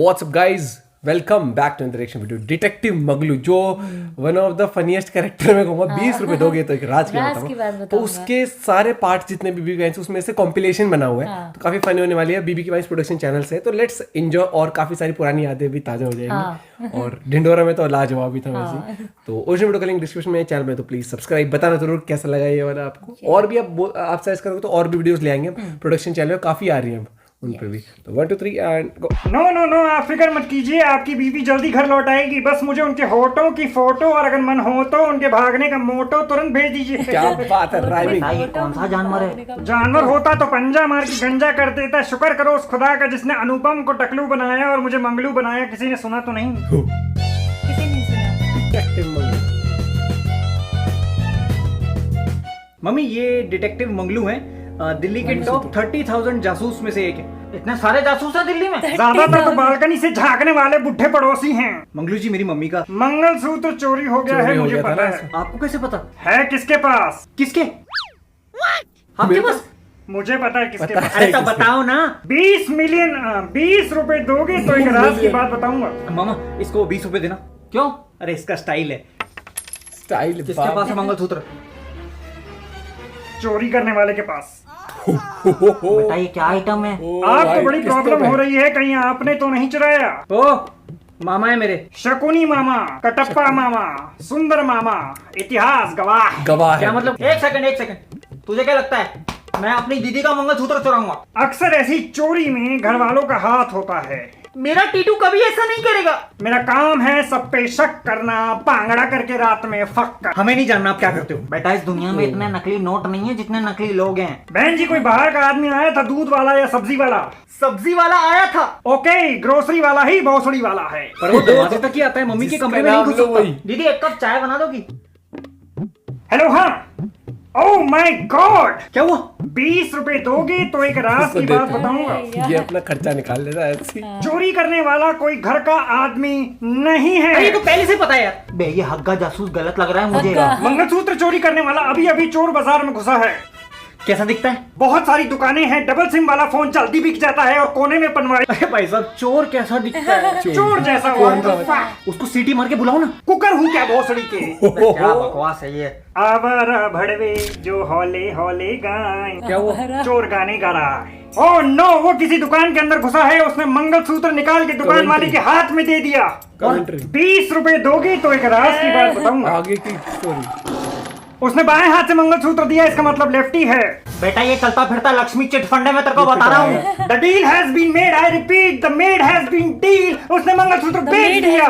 What's up guys, welcome back to direction video. Detective Maglu जो one of the funniest character में कहूँगा। 20 रुपए दोगे तो एक राज की बताऊँ तो उसके सारे पार्ट जितने बीबी की वाइन्स उसमें से कॉम्पिलेशन बना हुआ है। तो काफी फनी होने वाली है। बीबी की वाइन्स प्रोडक्शन चैनल से, तो लेट्स एंजॉय और काफी सारी पुरानी यादें भी ताजा हो जाएंगी। और ढिंडोरा में तो लाजवाब भी था वैसे। तो ओरिजिनल वीडियो का लिंक डिस्क्रिप्शन में, चैनल में, तो प्लीज सब्सक्राइब, बताना जरूर कैसा लगा ये वाला आपको। और भी आप सर्च करोगे तो और भी वीडियोस ले आएंगे प्रोडक्शन चैनल में, काफी आ रही है उन पे भी। तो 1 2 3 एंड गो। नो आप फिक्र मत कीजिए, आपकी बीवी जल्दी घर लौट आएगी। बस मुझे उनके होठों की फोटो और अगर मन हो तो उनके भागने का मोटो तुरंत भेज दीजिए। क्या बात है, राइमिंग। ये कौन सा जानवर है? जानवर होता तो पंजा मार के गंजा कर देता। शुक्र करो उस खुदा का जिसने अनुपम को टकलू बनाया और मुझे मंगलू बनाया। किसी ने सुना तो नहीं? किसी नहीं सुना। डिटेक्टिव मगलू। मम्मी ये डिटेक्टिव मंगलू हैं, दिल्ली के टॉप 30,000 जासूस में से एक है। इतने सारे जासूस हैं दिल्ली में? ज्यादातर तो बालकनी से झांकने वाले बुढ़े पड़ोसी हैं। मंगलू जी मेरी मम्मी का मंगलसूत्र चोरी हो गया है, मुझे पता है। आपको कैसे पता है किसके पास? किसके? आपके पास? मुझे पता है किसके पास। अरे तब बताओ ना। 20 रुपए दोगे तो एक राज की बात बताऊंगा। मामा इसको 20 रुपए देना। क्यों? अरे इसका स्टाइल है। स्टाइल किसके पास है मंगलसूत्र? चोरी करने वाले के पास। बताइए क्या आइटम है? आपको बड़ी प्रॉब्लम हो रही है, कहीं आपने तो नहीं चुराया? ओ मामा है मेरे। शकुनी मामा, कटप्पा मामा, सुंदर मामा, इतिहास गवाह। गवाह है। क्या मतलब? एक सेकंड। तुझे क्या लगता है मैं अपनी दीदी का मंगलसूत्र चुराऊंगा? अक्सर ऐसी चोरी में घर वालों का हाथ होता है। मेरा टीटू कभी ऐसा नहीं करेगा। मेरा काम है सब पे शक करना, पांगड़ा करके रात में फक कर। हमें नहीं जानना आप क्या करते हो। बेटा इस दुनिया में इतने नकली नोट नहीं है जितने नकली लोग हैं। बहन जी, कोई बाहर का आदमी आया था, दूध वाला या सब्जी वाला? सब्जी वाला आया था। ओके, ग्रोसरी वाला ही भोसड़ी वाला है। पर वो दरवाजे तक ही आता है, मम्मी के कमरे में नहीं घुस सकता। वही। दीदी एक कप चाय बना दोगी? हेलो, हाँ। ओह माय गॉड, क्या हुआ? 20 रुपए दोगे तो एक राज की बात बताऊंगा। ये अपना खर्चा निकाल लेता है ऐसे। चोरी करने वाला कोई घर का आदमी नहीं है। अरे ये तो पहले से पता है यार। बे ये हग्गा जासूस गलत लग रहा है मुझे। मंगलसूत्र चोरी करने वाला अभी चोर बाजार में घुसा है। कैसा दिखता है? बहुत सारी दुकानें हैं, डबल सिम वाला फोन जल्दी बिक जाता है और कोने में पनवाड़ी। अरे भाई साहब चोर कैसा दिखता है? चोर जैसा उसको सीटी मार के बुलाओ ना। कुकर हूँ क्या भोसड़ी के? क्या बकवास है ये। आवारा भड़वे जो हौले हौले गाएं। क्या हुआ? चोर गाने गा रहा है। ओह नो, वो किसी दुकान के अंदर घुसा है। उसने मंगलसूत्र निकाल के दुकान वाले के हाथ में दे दिया। कमेंट्री। 20 रुपए दोगे तो एक राज की बात बताऊंगा। आगे की स्टोरी। उसने बाएं हाथ से मंगलसूत्र दिया, इसका मतलब लेफ्टी है। बेटा ये चलता फिरता लक्ष्मी चिट फंड है, मैं तेरे को बता रहा हूँ। The deal has been made, I repeat, the made has been deal। उसने मंगलसूत्र बेच दिया।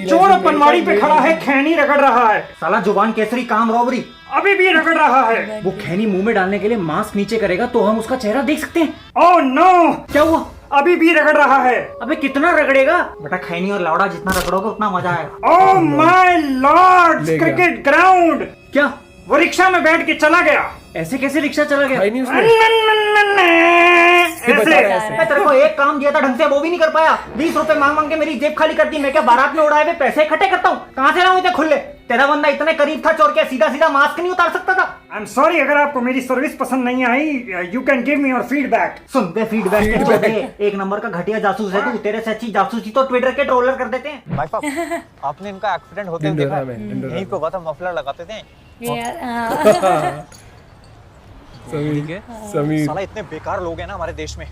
चोर पनवाड़ी पे खड़ा है, खैनी रगड़ रहा है। साला जुबान केसरी काम रॉबरी अभी भी रगड़ रहा है। वो खैनी मुंह में डालने के लिए मास्क नीचे करेगा तो हम उसका चेहरा देख सकते हैं। ओह नो, क्या हुआ? अभी भी रगड़ रहा है। अबे कितना रगड़ेगा? बेटा खैनी और लौड़ा जितना रगड़ोगे उतना मजा आएगा। ओह माय लॉर्ड, ले गया। Cricket ground. क्या? वो रिक्शा में बैठ के चला गया। ऐसे कैसे रिक्शा चला गया? खाई नहीं उसने। ऐसे। मैं तेरे को एक काम दिया था ढंग से वो भी नहीं कर पाया। 20 रुपए मांग मांग के मेरी जेब खाली कर दी। मैं क्या बारात में उड़ाए हुए पैसे इकट्ठे करता हूँ? कहाँ से लाऊं इतने खुले? तेरा बंदा इतने करीब था, चोर के सीधा मास्क नहीं उतार सकता था। आई एम सॉरी, अगर आपको मेरी सर्विस पसंद नहीं आई, you can give me your feedback. सुन बे फीडबैक एक नंबर का घटिया जासूस है तू। तेरे से अच्छी जासूसी तो ट्विटर के ट्रोलर कर देते हैं। भाई साहब आपने इनका एक्सीडेंट होते हुए देखा? यहीं पे हुआ था, मफलर लगाते थे। समीर साला इतने बेकार लोग हैं ना हमारे देश में।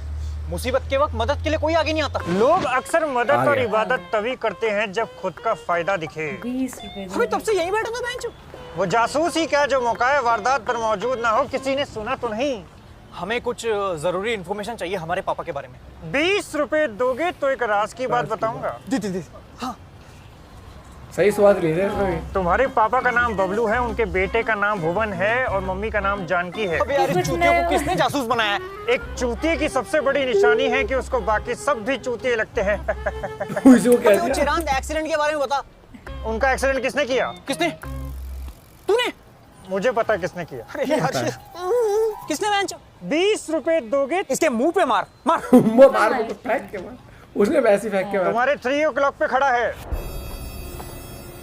मुसीबत के वक्त मदद के लिए कोई आगे नहीं आता। लोग अक्सर मदद और इबादत तभी करते हैं जब खुद का फायदा दिखे। 20 रुपए अभी तब से यहीं बैठा था बेंच। वो जासूस ही क्या जो मौका वारदात पर मौजूद ना हो। किसी ने सुना तो नहीं? हमें कुछ जरूरी इन्फॉर्मेशन चाहिए हमारे पापा के बारे में। 20 रुपए दोगे तो एक राज की बात बताऊंगा। दीदी हाँ सही स्वाद ले रहे हैं। तुम्हारे पापा का नाम बबलू है, उनके बेटे का नाम भुवन है और मम्मी का नाम जानकी है। अबे यार इस चूतियों को किसने जासूस बनाया है? एक चूतिए की सबसे बड़ी निशानी है कि उसको बाकी सब भी चूतिए लगते हैं। उसको क्या वो चिरांद एक्सीडेंट के बारे में बता। उनका एक्सीडेंट किसने किया? किसने? तूने? मुझे पता किसने किया। अरे यार किसने बेंच? 20 रुपए दोगे इसके मुंह पे मार मार। मार को फेंक के मार। उसने वैसे फेंक के मार। तुम्हारे 3 o'clock पे खड़ा है,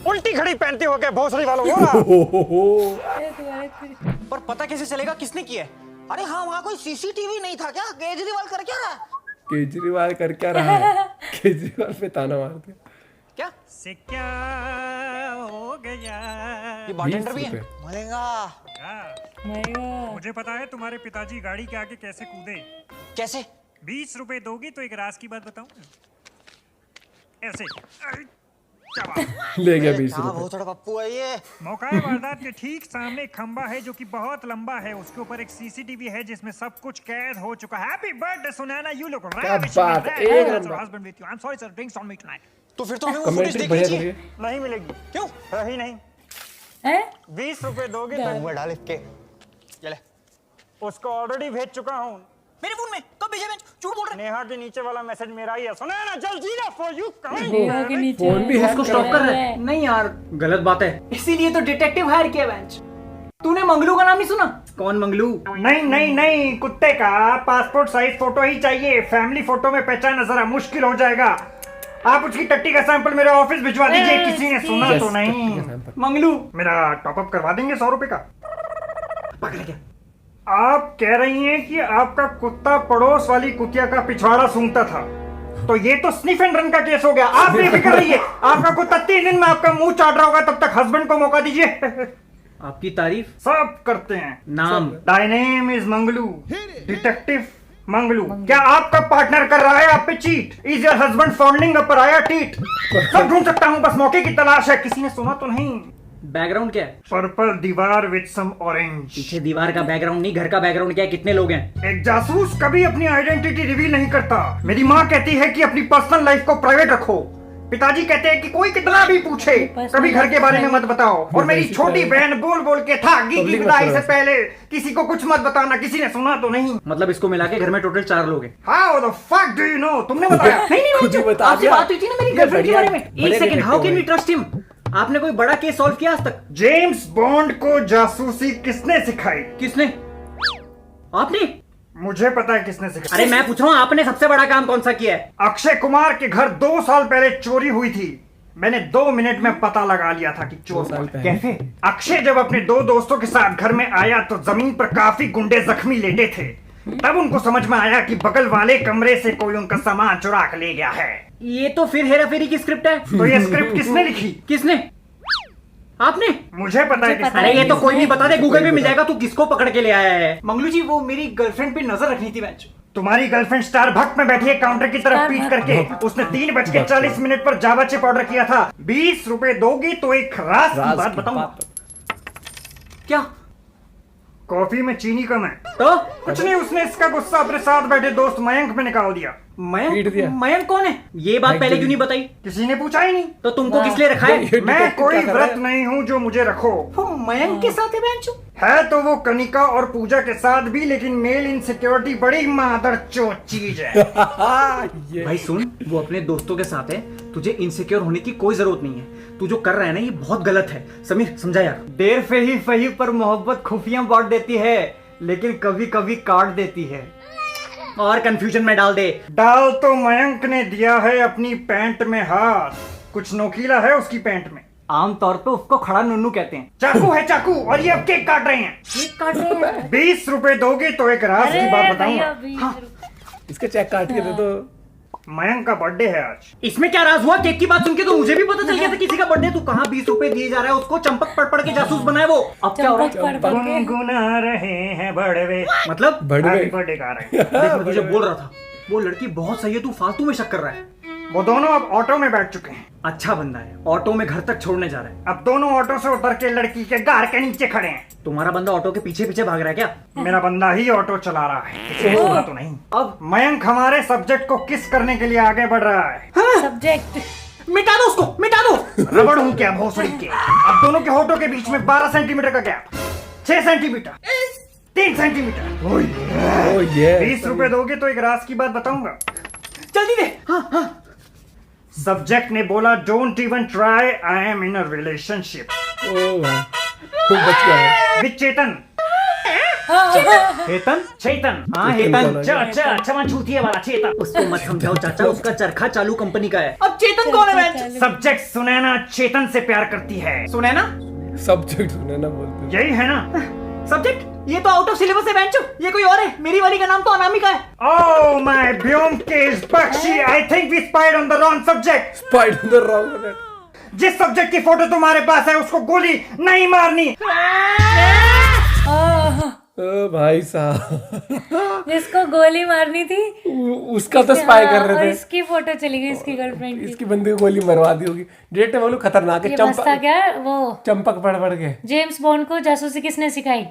उल्टी घड़ी पहनते हो क्या भोसड़ी वालों? पर पता कैसे चलेगा किसने किया है? अरे हाँ, वहाँ कोई सीसीटीवी नहीं था क्या? केजरीवाल कर क्या रहा है? केजरीवाल कर क्या रहा है? केजरीवाल पे ताना मारते। क्या से क्या हो गया? ये बारटेंडर भी 20 है? रुपए। मलेगा मरेगा। मुझे पता है तुम्हारे पिताजी गाड़ी के आगे कैसे कूदे। कैसे? 20 रुपए दोगी तो एक राज की बात बताऊं? ऐसे क्या बात? ले गया 20 क्या रुपए। बहुत बड़ा पप्पू है ये। मौका है वारदात के ठीक सामने एक खंबा है जो कि बहुत लंबा है। उसके ऊपर एक सीसीटीवी है जिसमें सब कुछ कैद हो चुका है। Happy birthday Sunaina, you look क्या बात है, एक number. Husband with you. I am sorry sir, drinks on me tonight. तो फिर तो हमें वो फुटेज कमेंट्री देखनी बढ़िया चाहिए। करिए। नहीं मिलेगी। क्यों? रही नहीं। हैं? 20 रुपए दोगे तो मुंह में डाल के। ये ले। उसको ऑलरेडी भेज चुका हूँ। मेरे फोन में कब भेजा? मैं झूठ बोल रहा नेहा के नीचे वाला मैसेज मेरा ही है। सुनैना जल्दी ना फॉर यू नेहा के नीचे फोन भी हैक उसको कर स्टॉप रहा कर रहा है। नहीं यार, गलत बात है। इसीलिए तो डिटेक्टिव हायर किया बेंच। तूने मंगलू का नाम नहीं सुना? कौन मंगलू? नहीं नहीं नहीं, कुत्ते का पासपोर्ट साइज फोटो ही चाहिए। फैमिली फोटो में पहचानना जरा मुश्किल हो जाएगा। आप उसकी टट्टी का सैंपल मेरे ऑफिस भिजवा दीजिए। किसी ने सुना तो नहीं? मंगलू मेरा टॉपअप करवा देंगे 100 रुपए का। पकड़ क्या? आप कह रही हैं कि आपका कुत्ता पड़ोस वाली कुतिया का पिछवाड़ा सूंघता था, तो ये तो स्निफ एंड रन का केस हो गया। आप बेफिक्र रहिए, आपका कुत्ता 3 दिन में आपका मुंह चाट रहा होगा। तब तक हस्बैंड को मौका दीजिए। आपकी तारीफ। सब करते हैं। नाम? My name is Manglu, detective Manglu. क्या आपका पार्टनर कर रहा है आप पे cheat? Is your husband founding a पराया टीट? सब ढूंढ सकता हूँ, बस मौके की तलाश है। किसी ने सुना तो नहीं? बैकग्राउंड क्या है? पर्पल दीवार विद सम ऑरेंज। पीछे दीवार का बैकग्राउंड नहीं, घर का बैकग्राउंड क्या है? कितने लोग हैं? एक जासूस कभी अपनी आइडेंटिटी रिवील नहीं करता। मेरी माँ कहती है कि अपनी पर्सनल लाइफ को प्राइवेट रखो। पिताजी कहते हैं कि कोई कितना भी पूछे कभी घर के बारे में मत बताओ। और मेरी छोटी बहन बोल बोल के थाकी की विदाई से पहले किसी को कुछ मत बताना। किसी ने सुना तो नहीं? मतलब इसको मिला के घर में टोटल 4 लोग हैं। How the fuck do you know? तुमने बताया? नहीं खुद ही बता आपसे दिया। बात हुई थी ना मेरी ये गर्लफ्रेंड के बढ़िया- बारे में। एक बढ़िया second, how can we detective trust him? आपने कोई बड़ा केस सॉल्व किया आज तक? जेम्स बॉन्ड को जासूसी किसने सिखाई? किसने? आपने? मुझे पता है किसने सिखाई। अरे मैं पूछ रहा हूँ, आपने सबसे बड़ा काम कौन सा किया है? अक्षय कुमार के घर 2 साल पहले चोरी हुई थी। मैंने 2 मिनट में पता लगा लिया था कि चोर 2 साल कौन है। पहले। कैसे? अक्षय जब अपने 2 दोस्तों के साथ घर में आया तो जमीन पर काफी गुंडे जख्मी लेटे थे। तब उनको समझ में आया कि बगल वाले कमरे से कोई उनका सामान चुरा कर ले गया है। ये तो फिर हेरा फेरी की स्क्रिप्ट है। तो ये स्क्रिप्ट किसने लिखी? किसने? आपने? मुझे पता है किसने। अरे ये तो कोई नहीं बता दे, गूगल पे मिल जाएगा। तू किसको पकड़ के ले आया है? मंगलू जी, वो मेरी गर्लफ्रेंड पे नजर रखनी थी बेंच। तुम्हारी गर्लफ्रेंड स्टार भक्त में बैठी है काउंटर की तरफ पीट करके। उसने 3:40 पर जावा चिप ऑर्डर किया था। 20 रुपए दोगी तो एक राज की बात बताऊंगा। क्या? कॉफी में चीनी कम है। तो कुछ नहीं, उसने इसका गुस्सा अपने साथ बैठे दोस्त मयंक में निकाल दिया। पीट दिया। मयंक कौन है? ये बात पहले क्यों नहीं बताई? किसी ने पूछा ही नहीं। तो तुमको किस लिए रखा है? ये मैं detective कोई क्या कर रहा व्रत है? नहीं हूँ जो मुझे रखो। वो मयंक के साथ है बेंच। है तो वो कनिका और पूजा के साथ भी, लेकिन मेल इनसिक्योरिटी बड़ी मादर चोट चीज है। ये भाई सुन, वो अपने दोस्तों के साथ है, तुझे इनसिक्योर होने की कोई जरूरत नहीं है। तू जो कर रहा है ना, ये बहुत गलत है। समीर समझा यार। देर पे ही सही पर मोहब्बत खुफिया बांट देती है, लेकिन कभी कभी काट देती है। और कंफ्यूजन में डाल दे। डाल तो मयंक ने दिया है अपनी पैंट में हाथ। कुछ नोकीला है उसकी पैंट में। आमतौर पे उसको खड़ा नुन्नू कहते हैं। चाकू है चाकू, और ये अब केक काट रहे हैं। केक काट रहे हैं। 20 रुपए दोगे तो एक राज की बात अरे बताऊंगा। भैया 20 इसका चेक काट के दे दो। मयंक का बर्थडे है आज। इसमें क्या राज हुआ? केक की बात सुन के तो मुझे भी पता चल गया था किसी का बर्थडे। तू कहाँ 20 रुपए दिए जा रहा है उसको? चंपक पढ़ पढ़ के जासूस बनाए वो। अब क्या हो रहा है? पढ़ के गुनगुना रहे हैं बड़वे। मतलब बड़वे। हैप्पी बर्थडे गा रहे हैं। देख, मैं तुझे बोल रहा था, वो लड़की बहुत सही है, तू फालतू में शक कर रहा है। वो दोनों अब ऑटो में बैठ चुके हैं। अच्छा बंदा है, ऑटो में घर तक छोड़ने जा रहा है। अब दोनों ऑटो से उतर के लड़की के गार के नीचे खड़े हैं। तुम्हारा बंदा ऑटो के पीछे पीछे भाग रहा है क्या? मेरा बंदा ही ऑटो चला रहा है। किसी ने सुना तो नहीं? अब मयंक हमारे सब्जेक्ट को किस करने के लिए आगे बढ़ रहा है। सब्जेक्ट मिटा दो उसको, मिटा दो। रबड़ हूँ क्या भोसड़ी के। अब दोनों के होठों के बीच में 12 सेंटीमीटर का गैप, 6 सेंटीमीटर, 3 सेंटीमीटर। ओ ये 20 रुपए दोगे तो एक राज की बात बताऊंगा। जल्दी दे। हाँ हाँ। सब्जेक्ट ने बोला don't even try, I am in a relationship ओ भाई खूब बच गया है। विद चेतन। हेतन? चेतन। हाँ चेतन हेतन। कौन है? अच्छा छूतिए वाला चेतन। उसको मत समझाओ चाचा, उसका चरखा चालू कंपनी का है। अब चेतन कौन है? सब्जेक्ट सुनैना चेतन से प्यार करती है। सुने ना? सब्जेक्ट सुने ना बोलते यही है ना? सब्जेक्ट ये तो आउट ऑफ सिलेबस है बेंचो, ये कोई और है। मेरी वाली का नाम तो अनामिका है। Oh my Byomkesh Bakshi, I think we spied on the wrong subject. Spied on the wrong one. जिस सब्जेक्ट की फोटो तुम्हारे पास है उसको गोली नहीं मारनी। ओ भाई साहब, जिसको गोली मारनी थी उसका तो स्पाई कर और रहे थे, इसकी फोटो चली गई इसकी गर्लफ्रेंड की। इसकी बंदे को गोली मरवा दी होगी। डायरेक्टर बोलो खतरनाक है। ये बस्ता क्या वो चंपक पढ़ के। जेम्स बॉन्ड को जासूसी किसने सिखाई?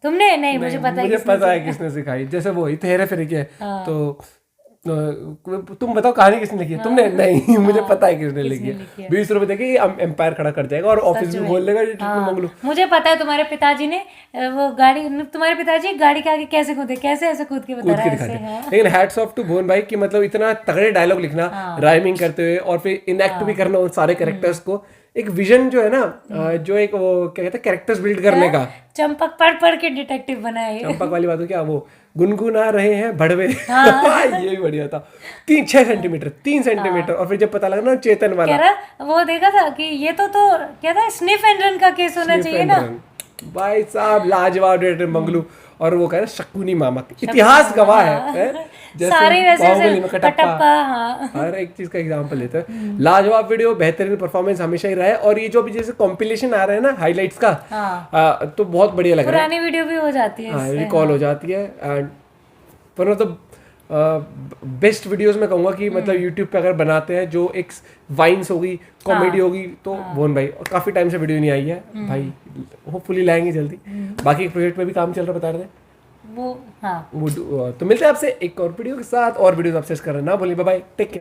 तुमने? नहीं, मुझे पता है मुझे किसने पता है किसने सिखाई। जैसे वो हेरा फेरी के तो तुम बताओ कहानी किसने लिखी है? तुमने? नहीं, मुझे पता है किसने लिखी है। 20 रुपए देके एम्पायर खड़ा कर जाएगा और ऑफिस भी खोल लेगा। मंगलू मुझे पता है तुम्हारे पिताजी ने वो गाड़ी, तुम्हारे पिताजी गाड़ी के आगे कैसे कूदे, कैसे ऐसे कूद के बता रहा है ऐसे, हाँ। लेकिन हैट्स ऑफ टू भुवन भाई कि मतलब इतना तगड़े डायलॉग लिखना, राइमिंग करते हुए और फिर इनएक्ट भी करना उन सारे कैरेक्टर्स को। एक विजन जो है ना, जो एक वो क्या कहते हैं कैरेक्टर्स बिल्ड करने का। चंपक पढ़ के डिटेक्टिव बनाए। चंपक वाली बात हो क्या, वो गुनगुना रहे हैं भड़वे। ये भी बढ़िया था। 3 सेंटीमीटर और फिर जब पता लगा ना चेतन वाला, कह रहा वो देखा था कि ये तो क्या था, स्निफ एंड रन का केस होना चाहिए ना। भाई साहब लाजवाब डायरेक्टर मंगलू। और वो कह रहे शकुनी मामा, इतिहास गवाह है। जैसे सारे वैसे बाहुबली में कटप्पा, हाँ। हर एक चीज का एग्जांपल लेते हैं। लाजवाब वीडियो, बेहतरीन परफॉर्मेंस हमेशा ही रहा है। और ये जो अभी जैसे कॉम्पिटिशन आ रहा है ना हाइलाइट्स का, तो बहुत बढ़िया लग रहा है। पुरानी वीडियो भी हो जाती है, रिकॉल हो जाती है। एंड पर तो बेस्ट वीडियोस में कहूँगा कि मतलब यूट्यूब पे अगर बनाते हैं जो एक वाइन्स होगी, कॉमेडी होगी, तो भुवन भाई। और काफी टाइम से वीडियो नहीं आई है भाई, होपफुली लाएंगे जल्दी। बाकी प्रोजेक्ट पे भी काम चल रहा है, बता रहे थे वो, हाँ। तो मिलते हैं आपसे एक और वीडियो के साथ। और वीडियोस आपसे कर रहे ना भूलिए। Bye bye, take care.